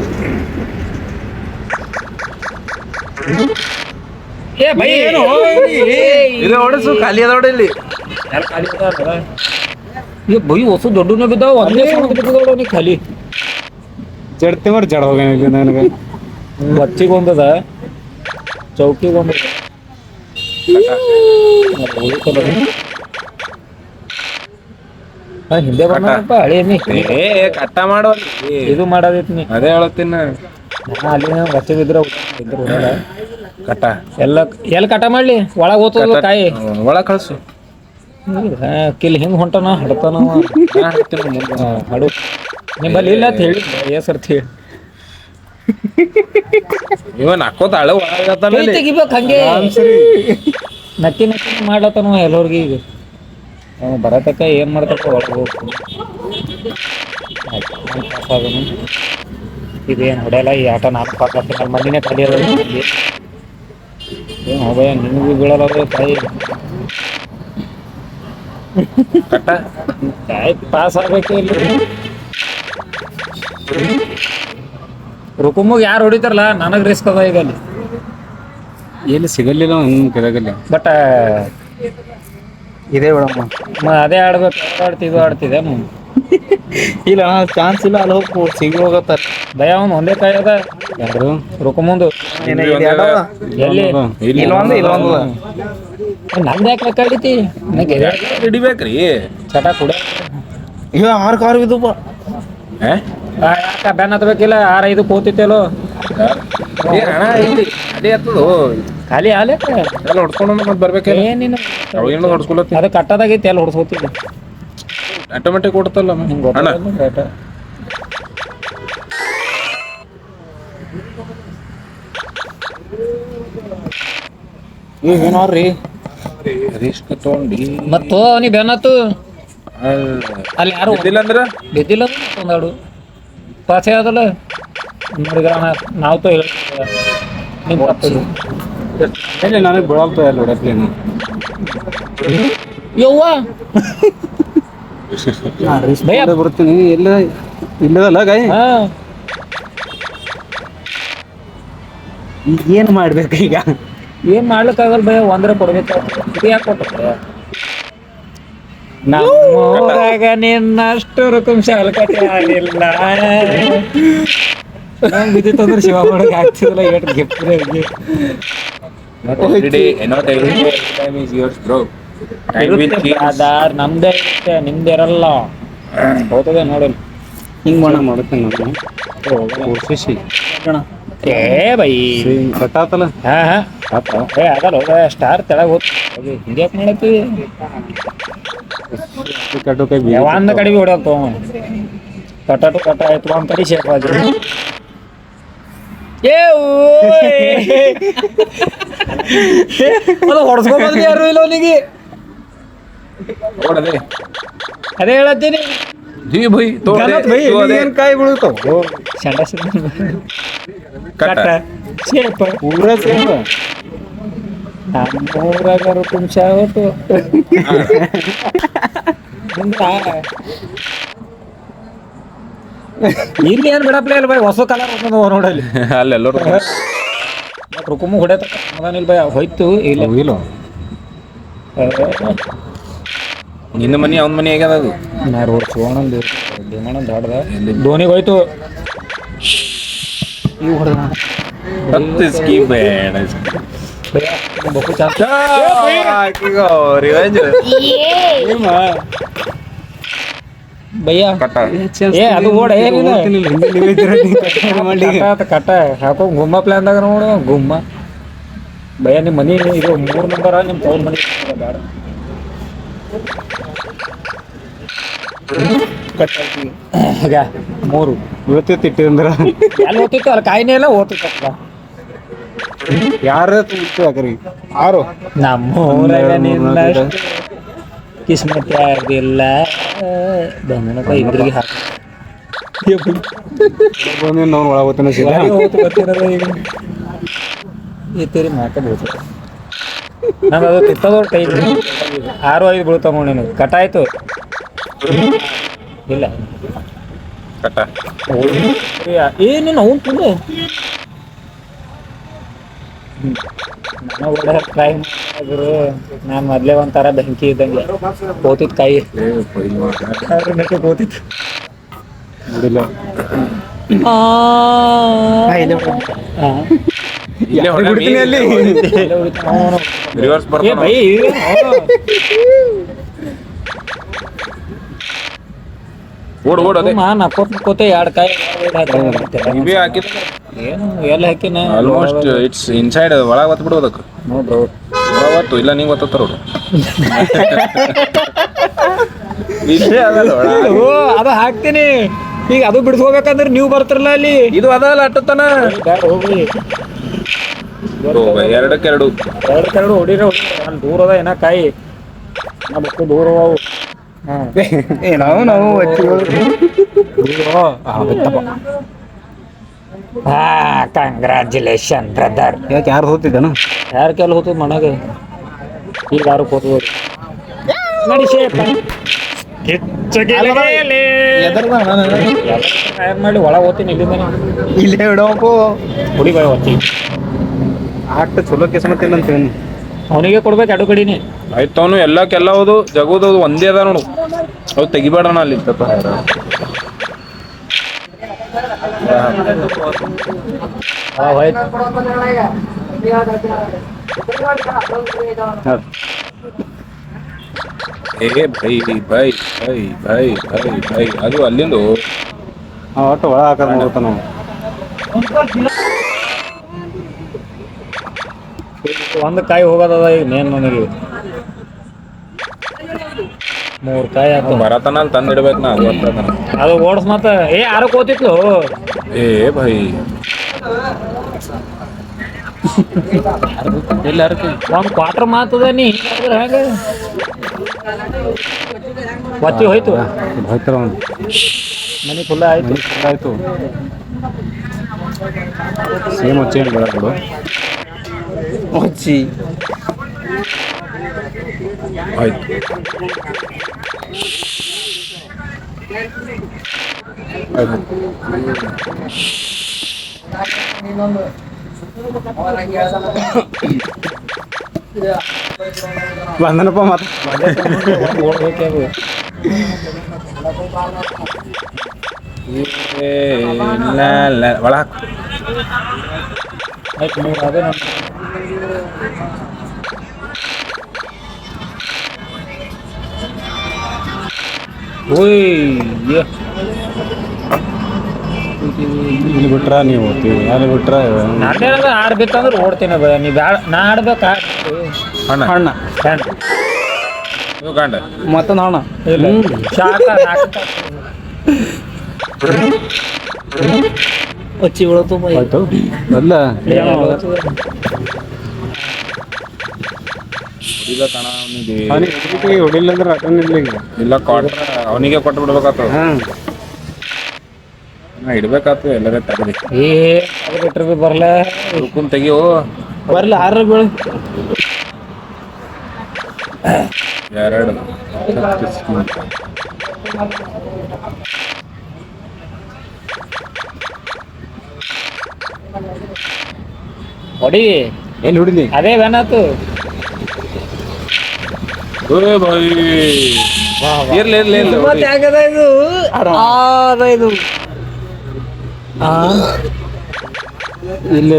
ಏ ಬೈ ಏನು ಇದು ಹೊಡಸು ಖಾಲಿ ಅದ ನೋಡಿ ಇಲ್ಲಿ ಏ ಬೈ ಹೊಸ ದೊಡ್ಡನ ಬಿದ್ದಾವ ಒಂದೇ ಸಣ್ಣ ಬಿದ್ದಾವ ನೀ ಖಾಲಿ ಜಡ್ತಿ ಮಾಡಿ ಜಡ ಹೋಗಿ ನನಗೆ ಬಚ್ಚಿಗೊಂದದ ಚೌಕಿಗೊಂದದ ಹಿಂದೆ ಬಂದಪ್ಪ ಹಳಿ ನೀ ಏ ಕಟ್ಟ ಮಾಡೋ ಇದು ಮಾಡೋದೈತಿ ನೀ ಅದೇ ಹೇಳತ್ತೀನಿ ಅಲ್ಲಿ ಬಚ್ಚ ಬಿದ್ರ ಇದ್ರು ಕಟ್ಟ ಎಲ್ಲಿ ಕಟ ಮಾಡ್ಲಿ ಒಳಗ್ ಹೋಗ್ತದ ಕಾಯಿ ಒಳಗ್ ಕಳ್ಸು ಕಿಲ್ ಹಿಂಗ್ ಹೊಂಟನ ಹಡ್ತಾನ ಹಡು ನಿಮ್ಮಲ್ಲಿ ಇಲ್ಲ ಅಂತ ಹೇಳಿ ಸರ್ತಿ ಹೇಳಿ ಇವನ್ ಹಾಕೋತ ಹಳೆ ಒಳಗತ್ತಾನ ತೆಗಿಬೇಕು ಹಂಗೆ ನಕ್ಕಿ ಮಾಡ್ಲತ್ತಾನ ಎಲ್ಲೋರ್ಗಿ ಈಗ ಬರತಕ್ಕ ಏನ್ ಮಾಡ್ತಕ್ಕ ಒಳಗೆ ಹೋಗ್ತೀನಿ ಇದೇನು ಹೊಡೆಯಲ್ಲ ಈ ಆಟ ನಾನು ಪಾಸ್ ಆಗ್ತೀನಿ ನನ್ನ ಮನೆನೇ ಕಲಿಯೋದು ಏನು ಹೋಗಯ್ಯ ನಿನಗೂ ಬೀಳಲ್ಲ ತಾಯಿ ಕಟ್ಟ ತಾಯಿ ಪಾಸ್ ಆಗ್ಬೇಕು ಇಲ್ಲಿ ರುಕುಮುಗ್ ಯಾರು ಹೊಡಿತಾರಲ್ಲ ನನಗೆ ರಿಸ್ಕ್ ಅದ ಈಗ ಅಲ್ಲಿ ಎಲ್ಲಿ ಸಿಗಲಿಲ್ಲ ಹಂಗೆ ಕೆಳಗಲ್ಲ ಬಟ್ ಇದೇ ಬಿಡಮ್ಮ ಅದೇ ಆಡ್ಬೇಕು ಆಡ್ತಿದ್ದು ಆಡ್ತಿದ್ದೆ ಇಲ್ಲ ಚಾನ್ಸ್ ಇಲ್ಲ ಅಲ್ಲಿ ಹೋಗಿ ಸಿಗಿ ಹೋಗತ್ತಾರ ಭಯ ಅವ್ನು ಒಂದೇ ಕಾಯಿ ಅದ ಯಾರು ರುಕುಮುಂದು ಎಲ್ಲಿ ಇಲ್ಲೊಂದು ನಂದು ಯಾಕೆ ಲೆಕ್ಕ ಹಿಡಿತಿ ನನಗೆ ಹಿಡಿಬೇಕ್ರಿ ಚಟ ಕುಡ ಈಗ 6 ಕಾರು ಇದ್ದಪ್ಪ ಯಾಕ ಬ್ಯಾನ್ ಹತ್ಬೇಕಿಲ್ಲ 6-5 ಕೂತಿತ್ತೇಲೋ ಹಣ ಐತಿ ಅದೇ ಹತ್ತದು ಖಾಲಿ ಆಲೇಕ ಎಲ್ಲ ಹೊಡ್ಸ್ಕೊಂಡು ಮತ್ತೆ ಬರ್ಬೇಕಲ್ಲ ಏನಿಲ್ಲ ಅವೇನು ಹೊಡ್ಸ್ಕೊಳತ್ತಿ ಅದು ಕಟ್ಟದಾಗೈತಿ ಎಲ್ಲ ಹೊಡ್ಸ್ಕೊತಿದ್ದೆ ಆಟೋಮೆಟಿಕ್ ಕೊಡ್ತಲ್ಲ ಹಿಂಗೆ ಅಣ್ಣ ಗೊತ್ತಾಗಲ್ಲ ಏನೋರ್ರಿ ರಿಸ್ಕ್ ತಗೊಂಡಿ ಮತ್ತು ನೀ ಬೆನ್ನತ್ತು ಅಲ್ಲಿ ಯಾರು ಇಲ್ಲ ಅಂದ್ರ ಬಿದ್ದಿಲ್ಲ ಒಂದಾಡು ಪಾಚೆ ಅದಲ್ಲ ನೋಡಿದ್ರ ನಾವು ತೋ ಹೇಳ್ತೀವಿ ನಿಮ್ಮ ತಪ್ಪು ಇಲ್ಲ ನನಗೆ ಬಿಡಲ್ತ ಅಲ್ಲಿ ಹೊಡಕ್ಲೇನು ಯವ್ವ ಭಯ ಬರ್ತೀನಿ ಇಲ್ಲ ಇಲ್ಲದಲ್ಲ ಗಾಯ ಹಾ ಏನು ಮಾಡ್ಬೇಕು ಈಗ ಏನ್ ಮಾಡ್ಲಿಕ್ಕಾಗಲ್ಲ ಭಯ ಒಂದ್ರೆ ಕೊಡ್ಬೇಕು ಇದು ಯಾಕೆ ಕೊಟ್ಟ ನಮ್ಮೂರಾಗ ನಿನ್ನಷ್ಟು ರಕಂ ಶಾಲಕತೆ ಆಗಿಲ್ಲ ನಂಗೆ ಬಿದ್ದಿತ್ತಂದ್ರೆ ಶಿವ ಮಾಡಕ್ ಆಗ್ತಿದಿಲ್ಲ ಎಷ್ಟು gift not every time is yours bro time will change Aadhaar ನಮ್ದೇ ಇರುತ್ತೆ ನಿಮ್ದು ಇರಲ್ಲ ಹೋಗ್ತದೆ ನೋಡಲ್ ಹಿಂಗೆ ಮಾಡ್ತೇನೆ ನಾನು ಕೋಶಿಸಿ ಏ ಬೈ ಕಟ್ಟಾತಲ್ಲ ಹಾ ಹಾ ಏ ಆಗಲ್ಲ ಹೋಗ ಸ್ಟಾರ್ ತೆಳಗ್ ಹೋಗಿ ಹಿಂಗ್ಯಾಕ್ ಮಾಡತ್ತೀವಿ ಕಟ್ಟು ಕೈ ಯಾವಂದ ಕಡಿಮೆ ಹೊಡ್ಯಾಕ ಕಟ್ಟಾಟು ಕಟ್ಟ ಆಯ್ತು ಒಂದ್ ಕಡೆ ಶೇಪ್ ಆದ್ರೆ ಏ ಅದು ಹೊಡ್ಸ್ಕೊಂಬಂದ್ರೆ ಯಾರು ಇಲ್ಲ ಅವನಿಗೆ ನೋಡದೆ ಅದೇ ಹೇಳತ್ತೀನಿ ಜೀ ಭೈ ಕಾಯಿ ಬೀಳ್ತಾವ ಚಂಡ ಕಟ್ಟ ಶೇಪ್ ಪೂರ ಸೇಮ್ ನಮ್ಮೂರಾಗ ರುಕುಂಶ ಒಟ್ಟು ಇಲ್ಲಿ ಏನ್ ಬಿಡಪ್ಲೇ ಇಲ್ಲ ಬೈ ಹೊಸ ಕಲರ್ ನೋಡಲ್ಲಿ ಅಲ್ಲೆಲ್ಲರೂ ರುಕುಮು ಹೊಡೆತ ಮಗನಿಲ್ ಬೈ ಹೋಯ್ತು ಇಲ್ಲ ಇಲ್ಲ ನಿನ್ನ ಮನಿ ಅವನ ಮನಿ ಆಗ್ಯದ ಅದು ನಾ ರೋಡ್ ಶಿವಣ್ಣಂದು ಭೀಮಣ್ಣಂದು ಹಾಡ್ದ ಧೋನಿಗೆ ಹೋಯ್ತು ಇವು ಹೊಡೆದ ಹತ್ತು ಸ್ಕೀಮ್ ಬೇಡ ಬಹು ಚಾನ್ಸ್ ರಿವೆಂಜ್ ಭಯ್ಯ ಕಟ್ಟ ಏ ಅದು ಓಡ ಏನಿಲ್ಲ ಹಿಂದೆ ಕಟ್ಟ ಹಾಕೋ ಗುಮ್ಮ ಪ್ಲಾನ್ದಾಗ ನೋಡು ಗುಮ್ಮ ಭಯ್ಯ ನಿಮ್ಮ ಮನಿ ಇದು 3 ನಂಬರ್ ನಿಮ್ಮ ತವ್ರ ಮನಿ ಬೇಡ ಈಗ 3 ಬೀಳ್ತೈತಿ ಇಟ್ಟಿಂದ್ರ ಎಲ್ಲಿ ಹೋಗ್ತಿತ್ತು ಅಲ್ಲಿ ಕಾಯಿನೇ ಎಲ್ಲ ಹೋಗ್ತಿತ್ತಲ್ಲ ಯಾರ ಹಾಕ್ರಿ 6 ನಮ್ಮ ಊರಾಗ ನಿನ್ನಷ್ಟು ಕಿಸ್ಮತ್ ಯಾರ್ದಿಲ್ಲ ಬೆನ್ನಕ ಇಬ್ರಿಗೆ ಹಾಕಿ ನಾವು ಒಳಗೆ ಹೋಗ್ತಾನೆ ಸೀದಾ ಗೊತ್ತಿರೋದು ಈಗ ಈ ತೀರಿ ಮಾತಾಡ್ಬೋದು ನಂಗೆ ಅದು ತಿತ್ತದವ್ರ ಕೈ 6-5 ಬೀಳ್ತಾವ ನೋಡಿ ನಿನಗೆ ಕಟ ಆಯ್ತು ಇಲ್ಲ ಕಟ್ಟ ಏನೇನು ಅವ್ನು ತುಂಬ ನಾನು ಒಳ್ಳೆ ಟ್ರೈ ಮಾಡಿದ್ರು ನಾನು ಮೊದಲೇ ಒಂಥರ ಬೆಂಕಿ ಇದ್ದಂಗೆ ಹೋತಿತ್ತು ಕೈ ನೆಟ್ಟು ಹೋತಿತ್ತು ನೋಡಿಲ್ಲ ಇಲ್ಲೇ ಬಿಡ್ತೀನಿ ಅಲ್ಲಿ ರಿವರ್ಸ್ ಏ ಬರ್ತಾನ ಬೈ ಓಡ್ ಅದೇ ನಕ್ಕೋತೆ 2 ಕಾಯಿ ಇವೇ ಹಾಕಿದ ಏನು ಎಲ್ಲ ಹಾಕಿನ ಆಲ್ಮೋಸ್ಟ್ ಇಟ್ಸ್ ಇನ್ಸೈಡ್ ಒಳಗೆ ಒತ್ತು ಬಿಡು ಅದಕ್ಕೆ ನೋಡ್ರು ಒಳಗೆ ಒತ್ತು ಇಲ್ಲ ನೀವು ಒತ್ತಾರ ಅವ್ರು ಇಲ್ಲೇ ಅದಲ್ಲ ಒಳಗೆ. ಓ ಅದು ಹಾಕ್ತೀನಿ ಈಗ ಅದು ಬಿಡಿಸ್ಕೋಬೇಕಂದ್ರೆ ನೀವು ಬರ್ತಿರಲ್ಲ ಅಲ್ಲಿ ಇದು ಅದಲ್ಲ ಅಟ್ಟತನ ಬ್ಯಾಡ ಹೋಗ್ರಿ ಎರಡಕ್ಕೆ ಎರಡು ಎರಡು ಹೊಡಿರ ನಾನು ದೂರ ಅದ ಏನ ಕಾಯಿ ನಮ್ಮಕ್ಕೂ ದೂರ ಅವು ನಾವು ಕಂಗ್ರ್ಯಾಚುಲೇಷನ್ ಬ್ರದರ್ ಯಾಕೆ ಯಾರು ಹೋಗ್ತಿದ್ದಾನ ಯಾರ ಕೆಲ ಹೋತದ ಮನೆಗೆ ಈಗ ಯಾರು ಹೋತದ ನಡಿ ಶೇಪ ತಯಾರು ಮಾಡಿ ಒಳಗೆ ಹೋಗ್ತೀನಿ ಇಲ್ಲಿಂದ ಇಲ್ಲೇ ಬಿಡೋಕು ಹುಡಿ ಬಾಯ್ ಹೋಗ್ತೀನಿ ಆಟ ಚಲೋ ಕೇಸ್ ಮತ್ತಿಲ್ಲ ಅಂತ ಹೇಳಿ ಅವನಿಗೆ ಕೊಡ್ಬೇಕು ಎರಡು ಕಡಿನೇ ಆಯ್ತು ಅವನು ಎಲ್ಲಕ್ಕೆಲ್ಲ ಹೋದು ಜಗೋದು ಒಂದೇ ಅದ ನೋಡು ಅವು ತೆಗಿಬೇಡಣ ಅಲ್ಲಿ ಏ ಭೈ ಭೈ ಭೈ ಭೈ ಭೈ ಭೈ ಅದು ಅಲ್ಲಿಂದು ಒಟ್ಟು ಒಳ ಹಾಕದ್ ನೋಡ್ತಾನ ನಾವು ಒಂದು ಕಾಯಿ ಹೋಗೋದದ ಈಗ ಮೇನ್ ನನಗೆ 3 ಕಾಯಿ ಆಯ್ತು ಬರತನ ಅಲ್ಲಿ ತಂದು ಇಡ್ಬೇಕು ನಾ ಅದು ಅಂತನ ಅದು ಓಡ್ಸ್ ಮತ್ತ ಯಾರು ಕೋತಿತ್ತು ಏ ಭೈ ಒಂದು ಕ್ವಾರ್ಟರ್ ಮಾತದ ನೀ ಹಿಂಗಾದ್ರೆ ಹೆಂಗ ಒತ್ತಿ ಹೋಯ್ತು ಹೋಯ್ತಾರ ಒಂದು ಮನೆ ಫುಲ್ಲ ಆಯ್ತು ಆಯ್ತು ಸೇಮ್ వచ్చేయండి ಬಿಡು వచ్చి ಆಯ್ತು ಬಂದನಪ್ಪ ಮತ್ತೆ ಓಡ್ಬೇಕೆ ಅದು ಒಳ ಹಾಕು ಆಯ್ತು 3 ಅದೇ ನಮ್ಮ ಓಯ್ ಇಲ್ಲಿ ಬಿಟ್ರ ನೀವು ಓದ್ತೀವಿ ಅಲ್ಲಿ ಬಿಟ್ರ ನಾನೇನಾಗ ಆಡ್ಬೇಕಂದ್ರೆ ಓಡ್ತೀನಿ ಬ ನೀ ಬ್ಯಾ ನಾ ಆಡ್ಬೇಕು ಅಣ್ಣ ಹಣ್ಣ ಇವು ಗಂಡ ಮತ್ತೊಂದು ಹಣ್ಣ ಇಲ್ಲ ಶಾಖ వచ్చి ಬಿಡತು ಆಯ್ತು ಅಲ್ಲ ಹೊಡಿಲ್ಲ ಕಣ ಅವನಿಗೆ ಅವನಿಗೆ ಹೊಡಿಲ್ಲ ಅಂದ್ರೆ ಅಟನ್ ಇರ್ಲಿಲ್ಲ ಇಲ್ಲ ಕೊಟ್ರ ಅವನಿಗೆ ಕೊಟ್ಟು ಬಿಡ್ಬೇಕಾಗ್ತದ ಹಾಂ ನಾ ಇಡ್ಬೇಕಾಗ್ತದ ಎಲ್ಲರೇ ತಗದಿ ಏ ಅದು ಬಿಟ್ರೆ ಬಿ ಬರಲ್ಲ ರುಕುನ್ ತೆಗಿಯೋ ಬರ್ಲಿ 6 ಬೀಳು ಎರಡು ಹೊಡಿ ಎಲ್ಲಿ ಹೊಡಿಲಿ ಅದೇ ಬೇನಾತು ಏ ಭೈ ಇರ್ಲಿ ಇರ್ಲಿ ಇರ್ಲಿ ಹೊಡಿ. ಆಗದ ಇದು ಇದು ಇಲ್ಲಿ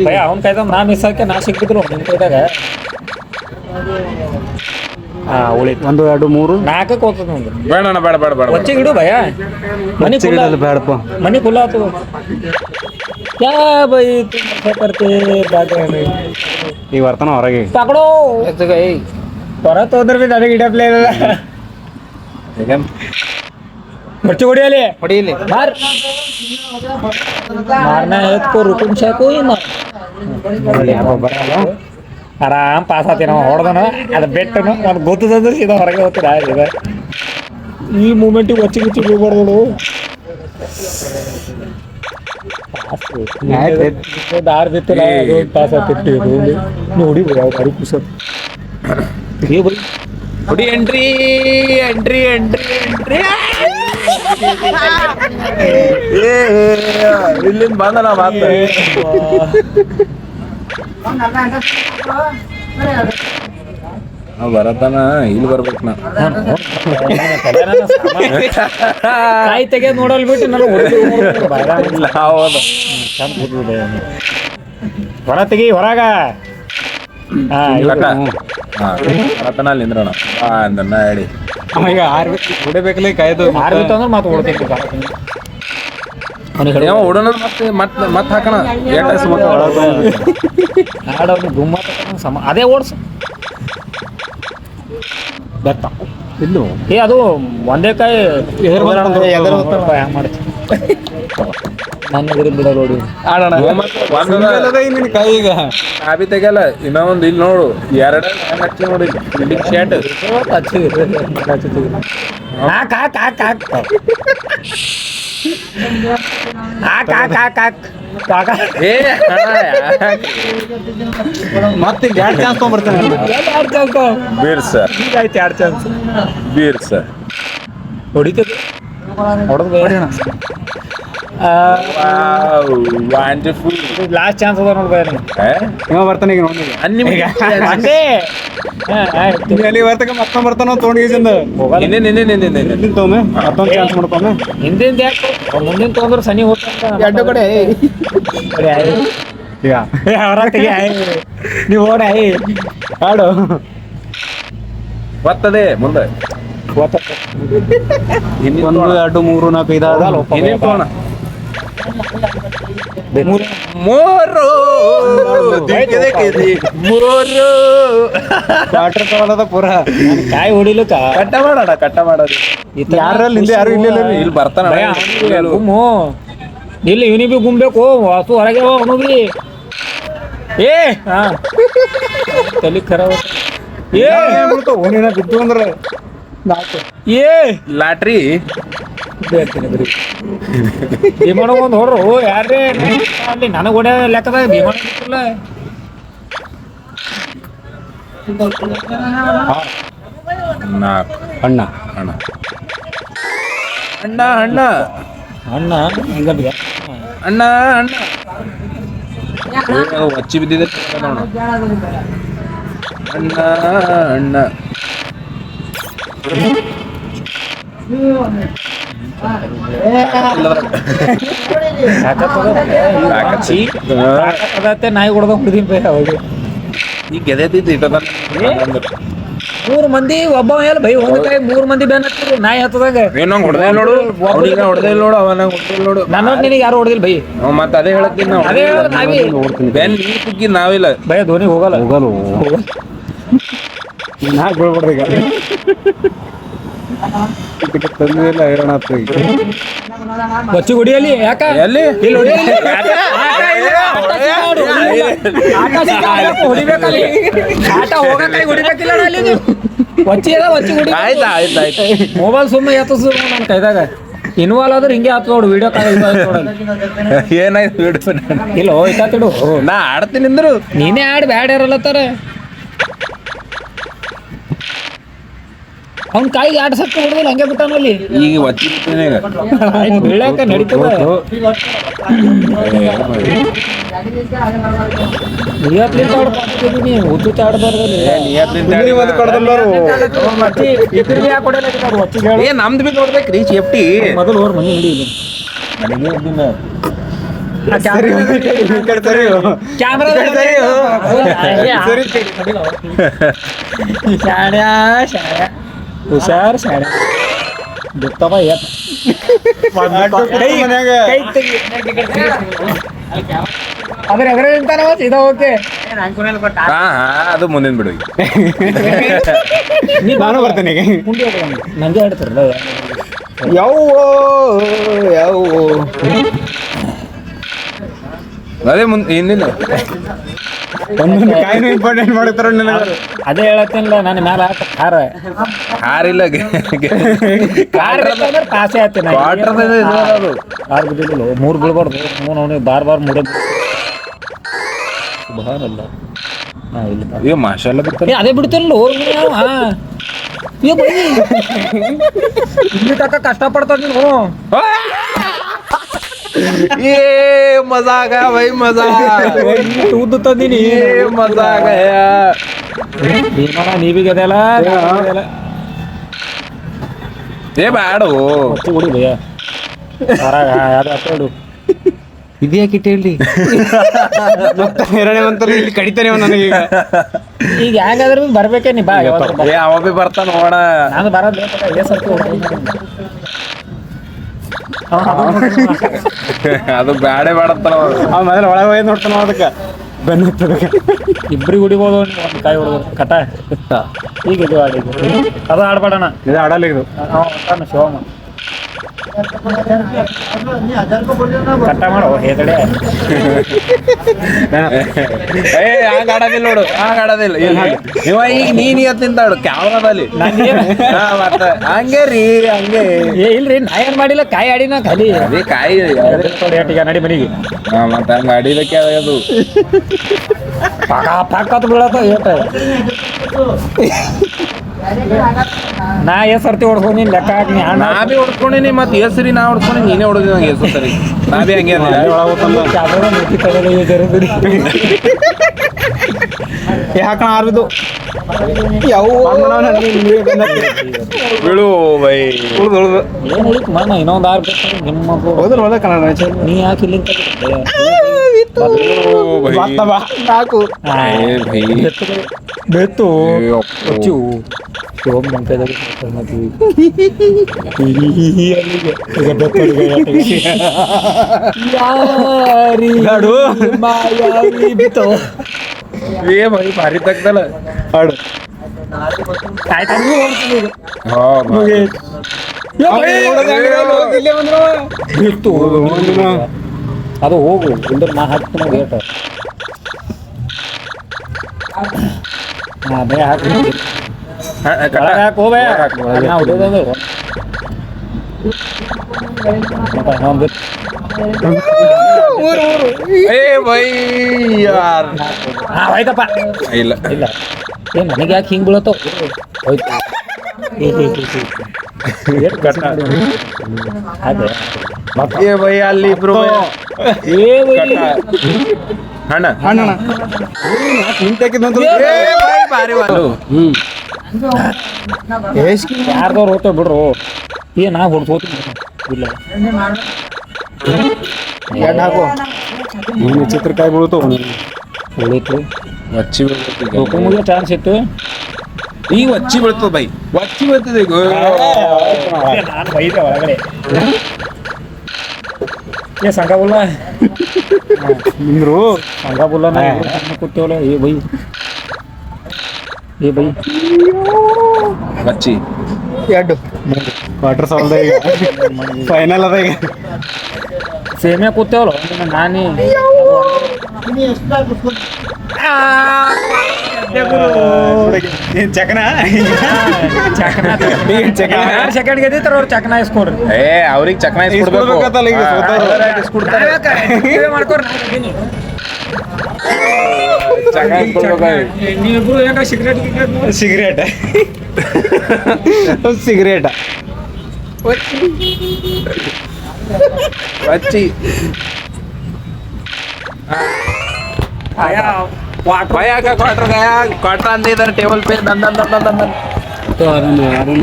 ಭಯ ಅವ್ನ ಕೈದಾಗ ನಾ ಮಿಸ್ ಹಾಕಿ ನಾ ಸಿಕ್ಕಿದ್ರು ನಿಮ್ ಕೈದಾಗ ಉಳಿತು 1 2 3 4ಕ್ಕೆ ಹೋಗ್ತದ ನಂದು ಬೇಡ ಅಣ್ಣ ಬೇಡ ಬೇಡ ಬೇಡ ಒಚ್ಚಿಗೆ ಇಡು ಭಯ ಮನಿ ಫುಲ್ ಬೇಡಪ್ಪ ಮನಿ ಫುಲ್ ಆತು ಕ್ಯಾ ಬೈ ತುಮ್ ಕರ್ತೆ ಬಾಗೆ ಈಗ ಬರ್ತಾನ ಹೊರಗೆ ಪಕಡೋ ಹೊರ ತೋದ್ರ ಬಿ ನನಗೆ ಇಡಪ್ಲೇ ಇಲ್ಲ ಹೇಗೇನ್ बच्चे ಹೊಡಿಯಲಿ ಹೊಡಿಲಿ मार मारना है तो रुकुम से कोई मार ಆರಾಮ್ ಪಾಸ್ ಆತಿ ನಾವು ಹೊಡೆದನ ಅದು ಬೆಟ್ಟನು ಅದು ಗೊತ್ತದಂದ್ರೆ ಸೀದಾ ಹೊರಗೆ ಹೋಗ್ತೀರ ಈ ಮೂಮೆಂಟಿಗೆ ಒಚ್ಚಿಗೆ ಹೋಗ್ಬಾರ್ದು ದಾರ್ ಬಿತ್ತಿಲ್ಲ ತಾಸ ತಿಟ್ಟಿ ನೋಡಿ ಬಾರಿ ಖುಷಿ ಹುಡಿ ಎಂಟ್ರಿ ಎಂಟ್ರಿ ಎಂಟ್ರಿ ಎಂಟ್ರಿ ಇಲ್ಲಿಂದ ಬಂದ ನಾ ಮಾತ ನಾವ್ ಬರತನ ಇಲ್ಲಿ ಬರ್ಬೇಕು ನಾ ಕಾಯಿ ತೆಗೆದ್ ನೋಡಲ್ ಬಿಟ್ಟು ನಾನು ಇಲ್ಲ ಹೌದು ಹೊರ ತೆಗಿ ಹೊರಗ ಬರತನ ಅಲ್ಲಿ ನಿಂದ್ರೋಣ ಅಂದನ್ನ ಹೇಳಿ ಈಗ ಹೊಡಿಬೇಕಲ್ಲ ಕಾಯ್ದು ಆರ್ಬಿತ್ತು ಅಂದ್ರೆ ಮತ್ತೆ ಓಡ್ತೈತಿ ಯಾವ ಓಡೋಣ ಮತ್ತೆ ಹಾಕೋಣ ಆಡೋನು ಗುಮ್ಮ ಸಮ ಅದೇ ಓಡ್ಸು ಬೆತ್ತ ಇಲ್ಲೂ ಏ ಅದು ಒಂದೇ ಕಾಯಿ ಮಾಡ್ತಿ ನನ್ನ ಎದುರು ಬಿಡೋ ನೋಡಿ ಆಡೋಣ ನಿನ್ನ ಕೈ ಈಗ ಕಾಬಿ ತೆಗಲ್ಲ ಇನ್ನೂ ಒಂದು ಇಲ್ಲಿ ನೋಡು ಎರಡು ಹಚ್ಚಿ ನೋಡಿ ಬಿಲ್ಡಿಂಗ್ ಶರ್ಟ್ ಹಾಕ್ ಹಾಕ್ ಹಾಕ್ ಹಾಕ್ ಹಾಕ್ ಹಾಕ್ ಹಾಕ್ ಹಾಕ್ ಕಾಕ ಏ ಮತ್ತೆ ಈಗ 2 ಚಾನ್ಸ್ ತೊಗೊಂಡ್ಬರ್ತಾನೆ ಬೀರ್ ಸರ್ ಈಗ ಆಯ್ತು 2 ಚಾನ್ಸ್ ಬೀರ್ ಸರ್ ಹೊಡಿತದೆ ಹೊಡೆದು ಬೇಡ ವಂಡರ್ಫುಲ್ ಲಾಸ್ಟ್ ಚಾನ್ಸ್ ಅದ ನೋಡಿ ಬೇರೆ ಇವ ಬರ್ತಾನೆ ಈಗ ನೋಡಿ ಅಂದೇ ಅಲ್ಲಿ ಬರ್ತಕ ಮತ್ತೊಂದು ಬರ್ತಾನ ತೊಗೊಂಡಿಗೆಸಿಂದ ಹಿಂದಿನ ತೊಗೊಮ್ಮೆ ಮತ್ತೊಂದು ಚಾನ್ಸ್ ಮಾಡ್ಕೊಮ್ಮೆ ಹಿಂದಿಂದ ಯಾಕೆ ಮುಂದಿನ ತೊಗೊಂಡ್ರೆ ಸನಿ ಹೋಗ್ತಾ ಎರಡು ಕಡೆ ಈಗ ಹೊರಗೆ ನೀವು ಓಡ ಆಡು ಬರ್ತದೆ ಮುಂದೆ 1 2 3 4 5 6 ಇನ್ನೇನು ತಗೋಣ ಮೂರು ವಾಟರ್ ತಗೊಳ್ಳೋದ ಪೂರ ಕಾಯಿ ಹೊಡಿಲಕ್ಕ ಕಟ್ಟ ಮಾಡೋದು ಯಾರಲ್ಲಿ ಹಿಂದೆ ಯಾರು ಇಲ್ಲ ಇಲ್ಲಿ ಬರ್ತಾನ ಗುಮ್ಮು ಇಲ್ಲಿ ಇವನಿ ಬಿ ಗುಮ್ಬೇಕು ವಾಸು ಹೊರಗೆ ಅವನು ಬಿ ಏ ಹಾ ತಲೆ ಖರಾಬ್ ಏ ಓನಿನ ಬಿದ್ದು ಅಂದ್ರೆ 4 ಏ ಲಾಟ್ರಿ ಭೀಮಣ್ಣ ಒಂದು ಹೊಡ್ರು ಯಾರೇ ಅಲ್ಲಿ ನನಗೆ ಹೊಡೆ ಲೆಕ್ಕದಾಗ ಭೀಮಣ್ಣ ಬಿಟ್ಟಿಲ್ಲ ಅಣ್ಣ ಅಣ್ಣ ಅಣ್ಣ ಅಣ್ಣ ಅಣ್ಣ ಹಿಂಗ ಅಣ್ಣ ಅಣ್ಣ ಹಚ್ಚಿ ಬಿದ್ದಿದೆ ಅಣ್ಣ ಅಣ್ಣ ನಾಯಿ ಹೊಡೆದ ಹುಡುದಿನ ಬೈ ಅವಾಗ ಈ ಗೆದೈತಿ ಮೂರು ಮಂದಿ ಒಬ್ಬ ಮೇಲೆ ಬೈ ಒಂದು ಕೈ 3 ಮಂದಿ ಬೆನ್ ಹತ್ತಿದ್ರು ನಾಯಿ ಹತ್ತದಾಗ ಏನಂಗ್ ಹೊಡೆದ ನೋಡು ಅವನಿಗೆ ಹೊಡೆದ ನೋಡು ಅವನ ಹೊಡೆದ ನೋಡು ನನ್ನ ನಿನಗೆ ಯಾರು ಹೊಡೆದಿಲ್ಲ ಬೈ ಮತ್ತೆ ಅದೇ ಹೇಳತ್ತೀನಿ ನಾವು ಅದೇ ಹೇಳೋದು ನಾವೇ ಬೆನ್ ನೀರು ಕುಗ್ಗಿ ನಾವಿಲ್ಲ ಬೈ ಧೋನಿ ಹೋಗಲ್ಲ ನಾಲ್ಕು ಬೀಳ್ಬಿಡ್ದು ಈಗ ಇದಕ್ಕೆ ತಂದು ಎಲ್ಲ ಹೈರಾಣ ಆಗ್ತದೆ ಈಗ ಬಚ್ಚಿ ಹೊಡಿಯಲಿ ಯಾಕ ಎಲ್ಲಿ ಇಲ್ಲಿ ಹೊಡಿಯಲಿ ಹೊಡಿಬೇಕಲ್ಲಿ ಆಟ ಹೋಗಕ್ಕೆ ಹೊಡಿಬೇಕಿಲ್ಲ ಅಲ್ಲಿ ನೀವು ಒಚ್ಚಿ ಅದ ಒಚ್ಚಿ ಹೊಡಿ ಆಯ್ತು ಮೊಬೈಲ್ ಸುಮ್ಮನೆ ಎತ್ತಸು ನನ್ನ ಕೈದಾಗ ಇನ್ವಾಲ್ವ್ ಆದ್ರೆ ಹಿಂಗೆ ಆತ್ ನೋಡು ವಿಡಿಯೋ ಕಾಲ್ ಏನಾಯ್ತು ಬಿಡು ಇಲ್ಲ ಹೋಯ್ತಾತಿಡು ನಾ ಆಡ್ತೀನಿ ಅಂದ್ರು ನೀನೇ ಆಡ್ ಬ್ಯಾಡ ಇರಲ್ಲತ್ತಾರ ಅವ್ನ ಕಾಯಿಗೆ ಆಡ್ಸಕ್ಕೆ ಹೊಡೆದಿಲ್ಲ ಹಂಗೆ ಬಿಟ್ಟಾನಲ್ಲಿ ಈಗ ಒತ್ತಿ ಬಿಡ್ತೀನಿ ಈಗ ಬೀಳಾಕ ನಡೀತದ ನಿಯತ್ಲಿಂದ ಆಡ್ತಿದ್ದೀನಿ ಹುಚ್ಚು ಆಡ್ಬಾರ್ದಲ್ಲಿ ಇದ್ರ ಯಾಕೆ ಹೊಡೆಯಲ್ಲ ಒಚ್ಚಿಗೆ ಹೇಳಿ ಏ ನಮ್ದು ಬಿ ನೋಡ್ಬೇಕ್ರಿ ಸೇಫ್ಟಿ ಮೊದಲು ಅವ್ರ ಮನೆ ಹಿಡಿ ಕ್ಯಾಮ್ರಾ ಶಾಣ್ಯಾ ಶಾಣ್ಯಾ ಹುಷಾರ್ ಶಾಣ್ಯ ಬಿತ್ತವ ಅದ್ರ ನಿಂತಾನ ಇದ ಓಕೆ ಹಾ ಅದು ಮುಂದಿನ ಬಿಡು ನಾನು ಬರ್ತೇನೆ ಈಗ ನಂಗೆ ಆಡ್ತಾರಲ್ಲ ಯಾವ ಅದೇ ಮುಂದೆ ಹಿಂದಿನ ಒಂದೊಂದು ಕಾಯಿನೂ ಇಂಪಾರ್ಟೆಂಟ್ ಮಾಡಿರ್ತಾರ ನನಗೆ. ಅದೇ ಹೇಳತ್ತಿಲ್ಲ ನನ್ನ ಮ್ಯಾಲ ಆಟ ಖಾರ ಹಾರಿಲ್ಲ ಖಾರ ಇತ್ತಂದ್ರೆ ಪಾಸೆ ಆಯ್ತು ನಾ ಅದು ಆರು ಬಿದ್ದಿಲ್ಲ 3 ಬೀಳ್ಬಾರ್ದು ಅವನಿಗೆ ಬಾರ್ ಮುಡೋದು ಸುಬಹಾನಲ್ಲ. ಈಗ ಮಾಷಾಲ್ಲ ಬಿಡ್ತಾರೆ. ಅದೇ ಬಿಡ್ತಿಲ್ಲ ಇಲ್ಲಿ ತಕ್ಕ ಕಷ್ಟ ಪಡ್ತಾರ ನೀನು. ये मजा आ गया भाई मजा ಉದ್ದು ತಂದಿನಿ मजा आ गया ನೀವಿಗೆ ಅದೆಲ್ಲ ಏ ಬ್ಯಾಡು ಹುಡಿ ಭಯ್ಯ ಹೊರಗ ಯಾರು ಹಾಕೊಂಡು ಇದ್ಯಾಕೆ ಇಟ್ಟೇಳಿ ಮತ್ತೆ ಎರಡನೇ ಮಂತಲ್ಲಿ ಇಲ್ಲಿ ಕಡಿತಾನೆ ನನಗೆ ಈಗ ಹೆಂಗಾದ್ರೂ ಬರ್ಬೇಕೇ ನೀ ಬಾ ಏ ಅವ ಬಿ ಬರ್ತಾನ ನೋಡ ನಾನು ಬರೋದು ಅದು ಬ್ಯಾಡೆ ಬೇಡತ್ತಾನ ಅವ ಮೊದಲು ಒಳಗೆ ಹೋಗಿ ನೋಡ್ತಾನ ಅದಕ್ಕೆ ಬೆನ್ನ ಹತ್ತಬೇಕು. ಇಬ್ರಿಗೆ ಹೊಡಿಬೋದು ಒಂದು ಕಾಯಿ ಹೊಡೆದು ಕಟ ಈಗ ಇದು ಆಡಿದ್ದು ಅದು ಆಡ್ಬೇಡಣ ಇದು ಆಡಲ್ಲ ಇದು ಶಿವಮ್ಮ ಕಟ್ಟ ಮಾಡೋ ಹೇಗಡೆ ಏ ಹಂಗ ಆಡೋದಿಲ್ಲ ನೋಡು ಹಂಗ ಆಡೋದಿಲ್ಲ ಇವ ಈಗ ನೀನ್ ತಿಂತಾಡು ಕ್ಯಾಮ್ರಾದಲ್ಲಿ ಮತ್ತ ಹಂಗೆ ರೀ ಹಂಗೆ ಏ ಇಲ್ರಿ ನಾ ಏನ್ ಮಾಡಿಲ್ಲ ಕಾಯಿ ಆಡಿನ ಖಾಲಿ ಅದೇ ಕಾಯಿ ಏಟಿಗೆ ನಡಿ ಮನೆಗೆ ಮತ್ತೆ ಹಂಗ ಆಡಿದಕ್ಕೆ ಅದು ಪಾಕತ್ ಬೀಳತ್ತ ಏಟ ನಾ ಎಸ್ ಸರ್ತಿ ಹೊಡ್ಕೊಂಡಿ ಲೆಕ್ಕ ಹಾಕಿ ನಾ ಬಿ ಹೊಡ್ಕೊಂಡಿನಿ ಮತ್ತೆ ಹೆಸರಿ ನಾ ಹೊಡ್ಕೊಂಡು ನೀನೇ ಹೊಡೆದಿ ನಂಗೆ ಹೆಸರು ಸರಿ ನಾ ಬಿ ಹಂಗೆ ಹಾಕೋಣ ಆರ್ಬಿದ್ದು ಯಾವ ಬೀಳು ಬೈ ಉಳ್ದು ಉಳ್ದು ಏನ್ ಹೇಳಿಕ್ ಮನ ಇನ್ನೊಂದು 6 ಬೇಕು ನಿಮ್ಮ ಹೋದ್ರೆ ಒಳ್ಳೆ ಕನ್ನಡ ನೀ ಯಾಕೆ ಇಲ್ಲಿ ನಾಲ್ಕು ಬೆತ್ತು ಹೆಚ್ಚು ಶಿವಮ್ ನಮ್ಮ ಕೈದಾಗ ಏ ಬೈ ಭಾರಿ ತಗ್ದಲ್ಲ ಹಾಡು ಬಿತ್ತು ಅದು ಹೋಗು ಇಲ್ದ್ರೆ ನಾ ಹಾಕ್ತೀನಿ ರೇಟ್ ಬೇ ಹಾಕಿ ಹಾಕಿ ಹೋಗ್ಬೇ ನಾ ಹೊಡೆಯೋದು ಏ ಬೈ ಯಾರ್ ಆಯ್ತಪ್ಪ ಇಲ್ಲ ಇಲ್ಲ ಏ ನನಗೆ ಯಾಕೆ ಹಿಂಗೆ ಬೀಳತ್ತೋ ಹೋಯ್ತು ಹಾಗೆ ಏ ಬೈ ಅಲ್ಲಿ ಇಬ್ರು ಏ ಹಣ್ಣ ಅಣ್ಣ ನಿಂತಾಕಿದ್ದಂತ ಭಾರಿ ಯಾರ್ದವ್ರು ಹೋಗ್ತಾವ ಬಿಡ್ರು ಏ ನಾ ಹೊಡ್ಕೋತೀನಿ ಇಲ್ಲ ಎರಡು ಹಾಕು ನೀನು ಚಿತ್ರಕಾಯಿ ಬೀಳ್ತು ಉಳಿತು ವಚ್ಚಿ ಬೀಳ್ತದೆ ಮುಗಿಯೋ ಚಾನ್ಸ್ ಇತ್ತು ಈಗ ವಚ್ಚಿ ಬೀಳ್ತದ ಬೈ ವಚ್ಚಿ ಬೀಳ್ತದೆ ಈಗ ನಾನು ಬೈದೆ ಒಳಗಡೆ ಏ ಸಂಘ ಬುಲ್ಲ ನಿಂದ್ರು ಸಂಘ ಬುಲ್ಲ ಕೂತೇವಲ್ಲ ಏ ಬೈ ಏ ಬೈ ವಚ್ಚಿ ಎರಡು ಕ್ವಾರ್ಟರ್ ಸಾಲದ ಈಗ ಫೈನಲ್ ಅದ ಈಗ ಸೇಮೆ ಕೂತೇವಲ್ಲ ನಾನೇ ಚಕನ ಯಾರು ಸೆಕೆಂಡ್ ಗೆದ್ದಿತ್ತಾರ ಅವ್ರು ಚಕನ ಇಸ್ಕೊಡ್ರಿ ಏ ಅವ್ರಿಗೆ ಚಕ್ನ ಇಸ್ಕೊಡ್ಬೇಕತ್ತಲ್ಲ ಈಗ ಸೋತವ್ರು. ಮಾಡ್ಕೊಡ್ರಿ ನೀವಿಬ್ರು ಯಾಕ ಸಿಗರೇಟ್ ಸಿಗರೇಟ್ ಸಿಗರೇಟ್ ವಚ್ಚಿ ಕ್ವಾರ್ಟರ್ ಅಂದಿದ್ದಾರೆ ಟೇಬಲ್ ಪೇ ಅದನ್ನ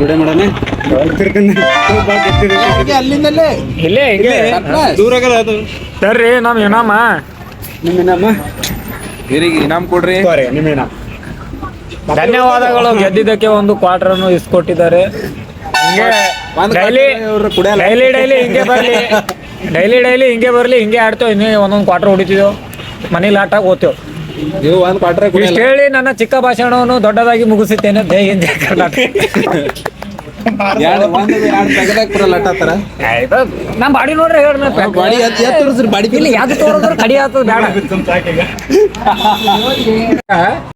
ಬಿಡೆ ಮಾಡೋಣ ಅಲ್ಲಿಂದಲೇ ಇಲ್ಲೇ ಇಲ್ಲೇ ದೂರ ಆಗಲ್ಲ ಅದು ಸರ್ರಿ ನಮ್ ಏನಮ್ಮ ನಿಮ್ಮಿನಮ್ಮ ಹಿರಿಗೆ ಇನಾಮ್ ಕೊಡ್ರಿ ನಿಮ್ಮಿನ ಧನ್ಯವಾದಗಳು ಗೆದ್ದಿದ್ದಕ್ಕೆ ಒಂದು ಕ್ವಾರ್ಟರ್ ಅನ್ನು ಇಸ್ಕೊಟ್ಟಿದ್ದಾರೆ ಡೈಲಿ ಹಿಂಗೆ ಬರ್ಲಿ ಡೈಲಿ ಹಿಂಗೆ ಬರ್ಲಿ ಹಿಂಗೆ ಆಡ್ತೇವೆ ಇನ್ನೇ ಒಂದೊಂದು ಕ್ವಾರ್ಟರ್ ಹೊಡಿತಿದ್ದೆವು ಮನೇಲಿ ಆಟಾಗ ಓದ್ತೇವೆ ನೀವು ಒಂದು ಕ್ವಾರ್ಟರ್ ಇಷ್ಟು ಹೇಳಿ ನನ್ನ ಚಿಕ್ಕ ಭಾಷಣವನ್ನು ದೊಡ್ಡದಾಗಿ ಮುಗಿಸುತ್ತೇನೆ ಜೈ ಹಿಂದ್ ಜೈ ಕರ್ನಾಟಕ ಎರಡು ತೆಗದಾಕ್ ಬರಲ್ಲ ಅಟ್ಟಾತರ ನಮ್ ಬಾಡಿ ನೋಡ್ರಿ ಹೇಳ್ರಿ ಬಾಡಿ ಎತ್ ತೋರಿಸ್ರಿ ಬಾಡಿ ಇಲ್ಲಿ ಯಾವ್ದು ತೋರಿದ್ರು ಕಡಿ ಆಗ್ತದ ಬೇಡ